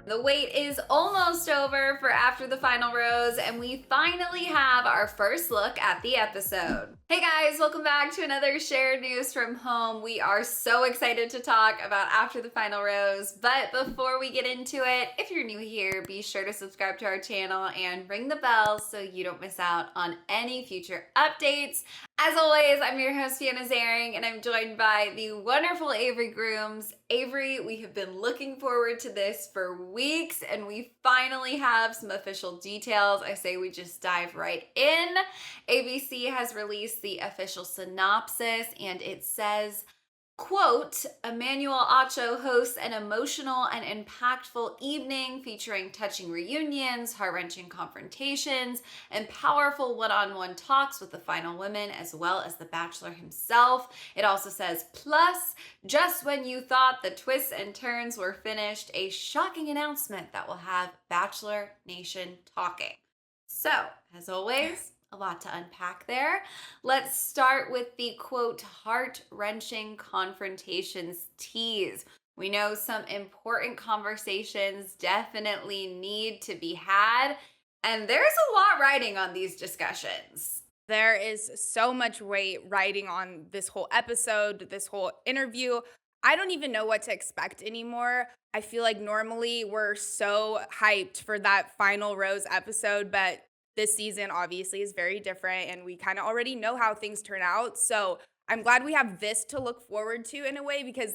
The wait is almost over for After the Final Rose, and we finally have our first look at the episode. Hey guys, welcome back to another shared news from home. We are so excited to talk about After the Final Rose, but before we get into it, if you're new here, be sure to subscribe to our channel and ring the bell so you don't miss out on any future updates. As always, I'm your host, Fiona Zaring, and I'm joined by the wonderful Avery Grooms. Avery, we have been looking forward to this for weeks, and we finally have some official details. I say we just dive right in. ABC has released the official synopsis, and it says, quote, Emmanuel Acho hosts an emotional and impactful evening featuring touching reunions, heart-wrenching confrontations, and powerful one-on-one talks with the final women as well as the Bachelor himself. It also says, plus, just when you thought the twists and turns were finished, a shocking announcement that will have Bachelor Nation talking. So, as always, a lot to unpack there. Let's start with the quote, heart-wrenching confrontations tease. We know some important conversations definitely need to be had, and there's a lot riding on these discussions. There is so much weight riding on this whole episode, this whole interview. I don't even know what to expect anymore. I feel like normally we're so hyped for that final Rose episode, but this season obviously is very different and we kind of already know how things turn out. So I'm glad we have this to look forward to in a way because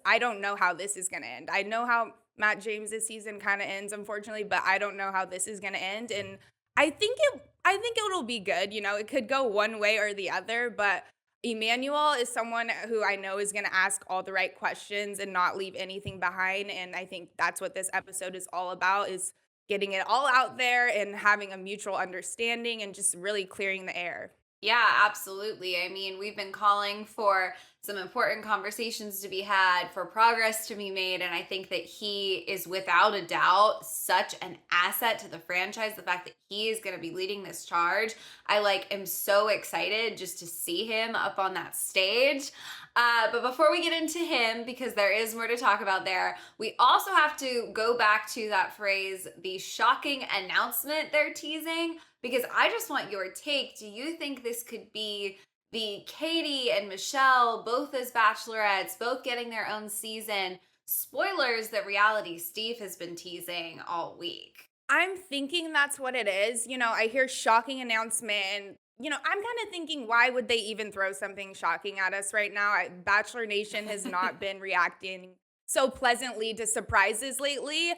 I don't know how this is going to end. I know how Matt James's season kind of ends, unfortunately, but I don't know how this is going to end. And I think it'll be good. You know, it could go one way or the other, but Emmanuel is someone who I know is going to ask all the right questions and not leave anything behind. And I think that's what this episode is all about is getting it all out there and having a mutual understanding and just really clearing the air. Yeah, absolutely. I mean, we've been calling for some important conversations to be had, for progress to be made. And I think that he is without a doubt such an asset to the franchise. The fact that he is going to be leading this charge, am so excited just to see him up on that stage. But before we get into him, because there is more to talk about there, we also have to go back to that phrase, the shocking announcement they're teasing, because I just want your take. Do you think this could be the Katie and Michelle, both as bachelorettes, both getting their own season? Spoilers that reality Steve has been teasing all week. I'm thinking that's what it is. You know, I hear shocking announcement and I'm kind of thinking, why would they even throw something shocking at us right now? Bachelor Nation has not been reacting so pleasantly to surprises lately.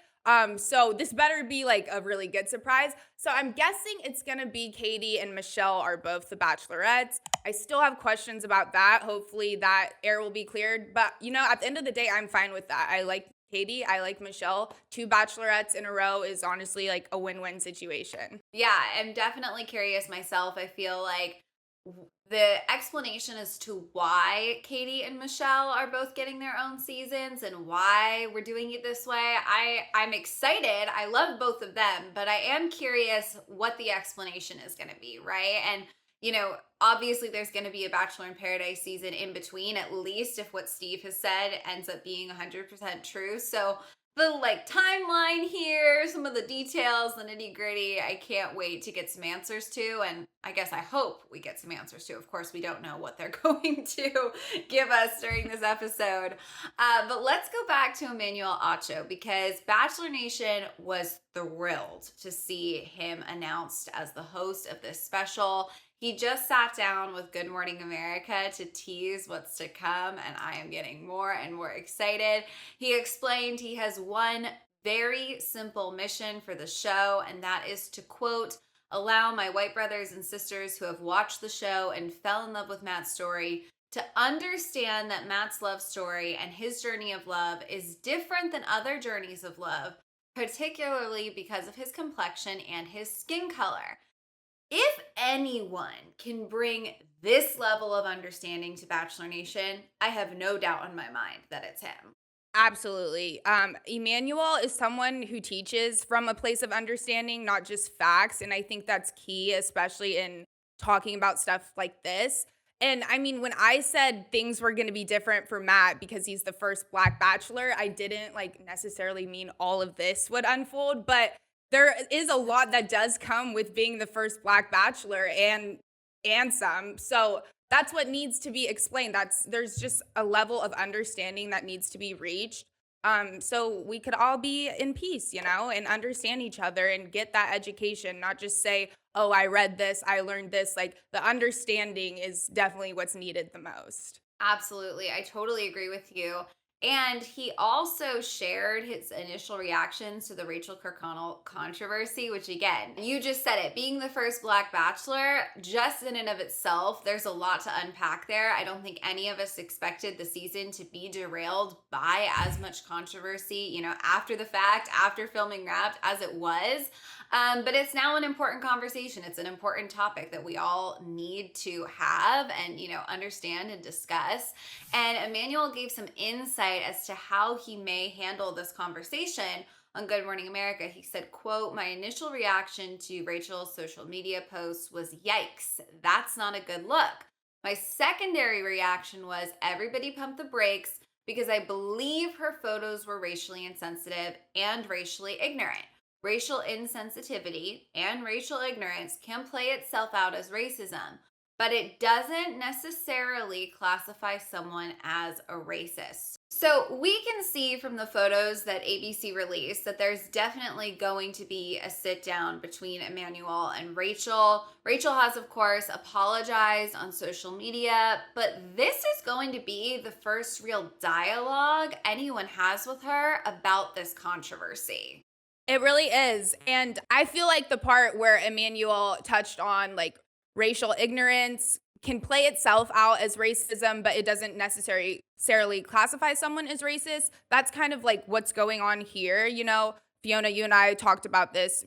So this better be like a really good surprise. So I'm guessing it's gonna be Katie and Michelle are both the bachelorettes. I still have questions about that. Hopefully that air will be cleared. But at the end of the day, I'm fine with that. I like Katie, I like Michelle. Two bachelorettes in a row is honestly like a win-win situation. Yeah, I'm definitely curious myself. I feel like the explanation as to why Katie and Michelle are both getting their own seasons and why we're doing it this way. I'm excited. I love both of them, but I am curious what the explanation is going to be, right? And obviously there's going to be a Bachelor in Paradise season in between, at least if what Steve has said ends up being 100% true. So the timeline here, some of the details, the nitty gritty, I can't wait to get some answers to. And I guess I hope we get some answers to. Of course, we don't know what they're going to give us during this episode. But let's go back to Emmanuel Acho because Bachelor Nation was thrilled to see him announced as the host of this special. He just sat down with Good Morning America to tease what's to come, and I am getting more and more excited. He explained he has one very simple mission for the show, and that is to, quote, allow my white brothers and sisters who have watched the show and fell in love with Matt's story to understand that Matt's love story and his journey of love is different than other journeys of love, particularly because of his complexion and his skin color. If anyone can bring this level of understanding to Bachelor Nation, I have no doubt in my mind that it's him. Absolutely. Emmanuel is someone who teaches from a place of understanding, not just facts. And I think that's key, especially in talking about stuff like this. And I mean, when I said things were going to be different for Matt because he's the first Black Bachelor, I didn't like necessarily mean all of this would unfold, but there is a lot that does come with being the first Black Bachelor and some. So that's what needs to be explained. There's just a level of understanding that needs to be reached. So we could all be in peace, and understand each other and get that education, not just say, oh, I read this, I learned this. Like the understanding is definitely what's needed the most. Absolutely. I totally agree with you. And he also shared his initial reactions to the Rachel Kirkconnell controversy, which again, you just said it, being the first Black Bachelor, just in and of itself, there's a lot to unpack there. I don't think any of us expected the season to be derailed by as much controversy, after the fact, after filming wrapped as it was. But it's now an important conversation. It's an important topic that we all need to have and, understand and discuss. And Emmanuel gave some insight as to how he may handle this conversation on Good Morning America. He said, quote, my initial reaction to Rachel's social media posts was, yikes, that's not a good look. My secondary reaction was, everybody pump the brakes because I believe her photos were racially insensitive and racially ignorant. Racial insensitivity and racial ignorance can play itself out as racism, but it doesn't necessarily classify someone as a racist. So we can see from the photos that ABC released that there's definitely going to be a sit down between Emmanuel and Rachel. Rachel has, of course, apologized on social media, but this is going to be the first real dialogue anyone has with her about this controversy. It really is. And I feel like the part where Emmanuel touched on like racial ignorance can play itself out as racism, but it doesn't necessarily classify someone as racist. That's kind of like what's going on here. Fiona, you and I talked about this.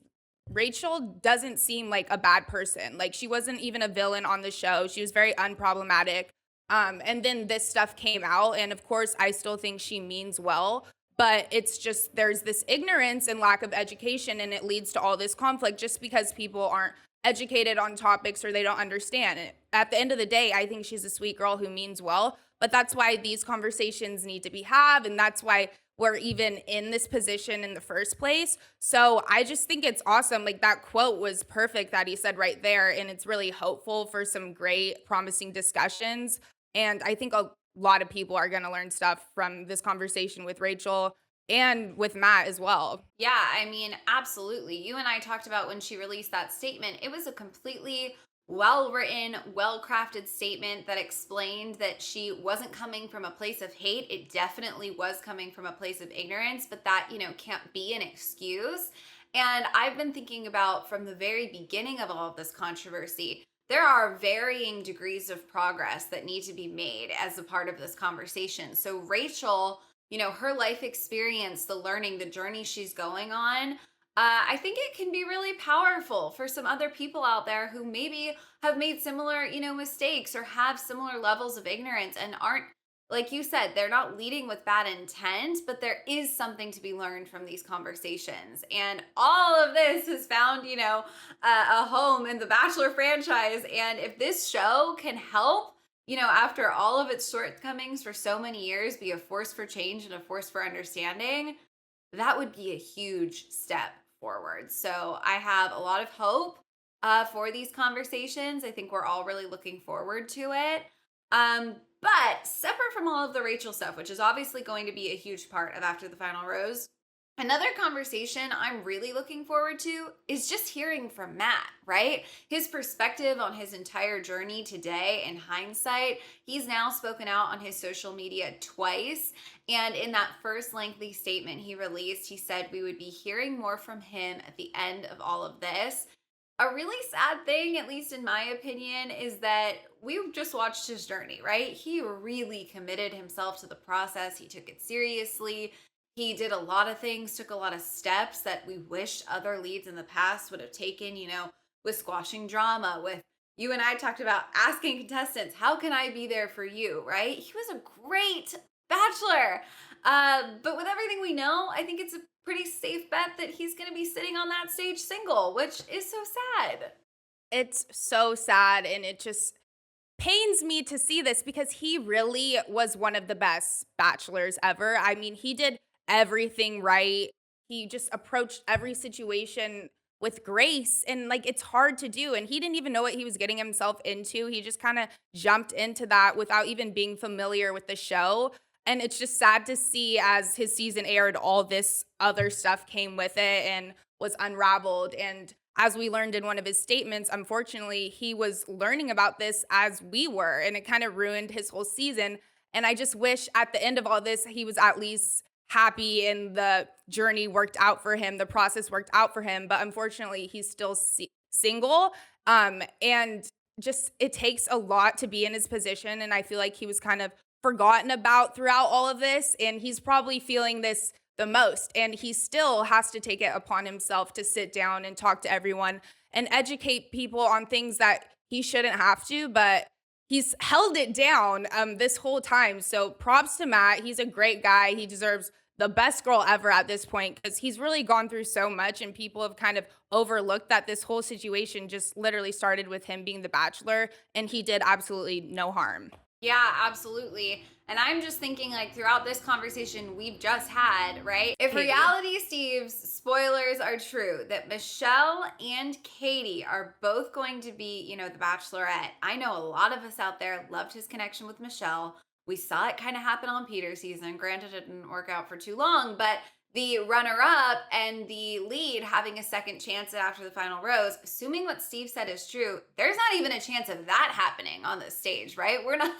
Rachel doesn't seem like a bad person. Like she wasn't even a villain on the show. She was very unproblematic. And then this stuff came out. And of course, I still think she means well, but it's just there's this ignorance and lack of education, and it leads to all this conflict just because people aren't educated on topics or they don't understand it. At the end of the day, I think she's a sweet girl who means well, but that's why these conversations need to be had, and that's why we're even in this position in the first place. So I just think it's awesome. Like that quote was perfect that he said right there, and it's really hopeful for some great promising discussions. And I think a lot of people are going to learn stuff from this conversation with Rachel and with Matt as well. Yeah, I mean, absolutely. You and I talked about when she released that statement. It was a completely well written, well crafted statement that explained that she wasn't coming from a place of hate. It definitely was coming from a place of ignorance, but that, can't be an excuse. And I've been thinking about from the very beginning of all of this controversy, there are varying degrees of progress that need to be made as a part of this conversation. So, Rachel, her life experience, the learning, the journey she's going on, I think it can be really powerful for some other people out there who maybe have made similar, mistakes or have similar levels of ignorance and aren't, like you said, they're not leading with bad intent, but there is something to be learned from these conversations. And all of this has found, a home in the Bachelor franchise. And if this show can help, after all of its shortcomings for so many years, be a force for change and a force for understanding, that would be a huge step forward. So I have a lot of hope for these conversations. I think we're all really looking forward to it. But separate from all of the Rachel stuff, which is obviously going to be a huge part of After the Final Rose, another conversation I'm really looking forward to is just hearing from Matt, right? His perspective on his entire journey today in hindsight. He's now spoken out on his social media twice. And in that first lengthy statement he released, he said we would be hearing more from him at the end of all of this. A really sad thing, at least in my opinion, is that we just watched his journey, right? He really committed himself to the process. He took it seriously. He did a lot of things, took a lot of steps that we wish other leads in the past would have taken, with squashing drama, with you and I talked about asking contestants, how can I be there for you, right? He was a great bachelor. But with everything we know, I think it's a pretty safe bet that he's going to be sitting on that stage single, which is so sad. It's so sad, and pains me to see this because he really was one of the best bachelors ever. I mean, he did everything right. He just approached every situation with grace, and like it's hard to do, and he didn't even know what he was getting himself into. He just kind of jumped into that without even being familiar with the show. And it's just sad to see as his season aired, all this other stuff came with it and was unraveled. And as we learned in one of his statements, unfortunately, he was learning about this as we were, and it kind of ruined his whole season. And I just wish at the end of all this, he was at least happy and the journey worked out for him, the process worked out for him. But unfortunately, he's still single. And just it takes a lot to be in his position. And I feel like he was kind of forgotten about throughout all of this. And he's probably feeling this the most. And he still has to take it upon himself to sit down and talk to everyone and educate people on things that he shouldn't have to. But he's held it down this whole time. So props to Matt. He's a great guy. He deserves the best girl ever at this point because he's really gone through so much and people have kind of overlooked that this whole situation just literally started with him being the bachelor and he did absolutely no harm. Yeah, absolutely. And I'm just thinking, like, throughout this conversation we've just had, right? If Katie. reality Steve's spoilers are true, that Michelle and Katie are both going to be, the Bachelorette, I know a lot of us out there loved his connection with Michelle. We saw it kind of happen on Peter's season. Granted, it didn't work out for too long, but the runner up and the lead having a second chance after the final rose, assuming what Steve said is true, there's not even a chance of that happening on this stage, right? We're not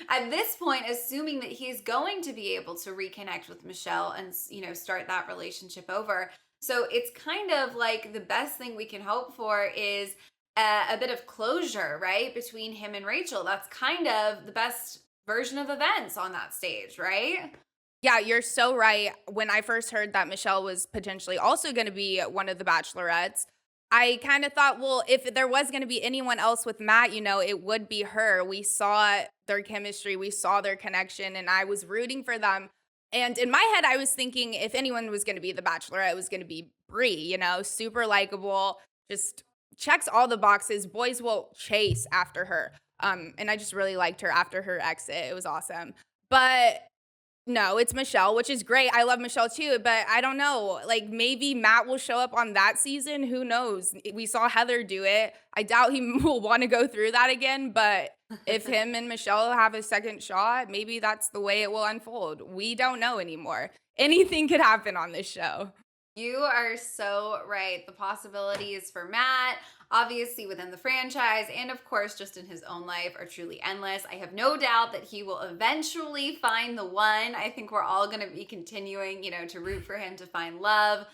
at this point assuming that he's going to be able to reconnect with Michelle and, start that relationship over. So it's kind of like the best thing we can hope for is a bit of closure, right? Between him and Rachel. That's kind of the best version of events on that stage, right? Yeah, you're so right. When I first heard that Michelle was potentially also going to be one of the bachelorettes, I kind of thought, well, if there was going to be anyone else with Matt, it would be her. We saw their chemistry, we saw their connection, and I was rooting for them. And in my head, I was thinking if anyone was going to be the bachelorette, it was going to be Brie, super likable, just checks all the boxes. Boys will chase after her. And I just really liked her after her exit. It was awesome. But no, it's Michelle, which is great. I love Michelle too, but I don't know. Like maybe Matt will show up on that season. Who knows? We saw Heather do it. I doubt he will want to go through that again, but if him and Michelle have a second shot, maybe that's the way it will unfold. We don't know anymore. Anything could happen on this show. You are so right. The possibilities for Matt, obviously within the franchise, and of course just in his own life, are truly endless. I have no doubt that he will eventually find the one. I think we're all going to be continuing, to root for him to find love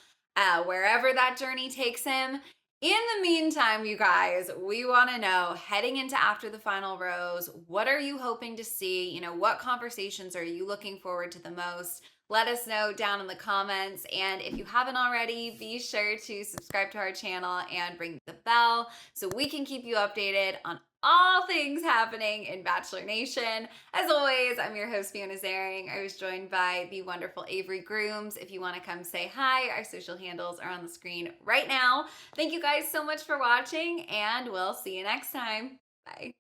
wherever that journey takes him. In the meantime, you guys, we want to know heading into after the final rose, what are you hoping to see? What conversations are you looking forward to the most? Let us know down in the comments. And if you haven't already, be sure to subscribe to our channel and ring the bell so we can keep you updated on all things happening in Bachelor Nation. As always, I'm your host, Fiona Zaring. I was joined by the wonderful Avery Grooms. If you want to come say hi, our social handles are on the screen right now. Thank you guys so much for watching, and we'll see you next time. Bye.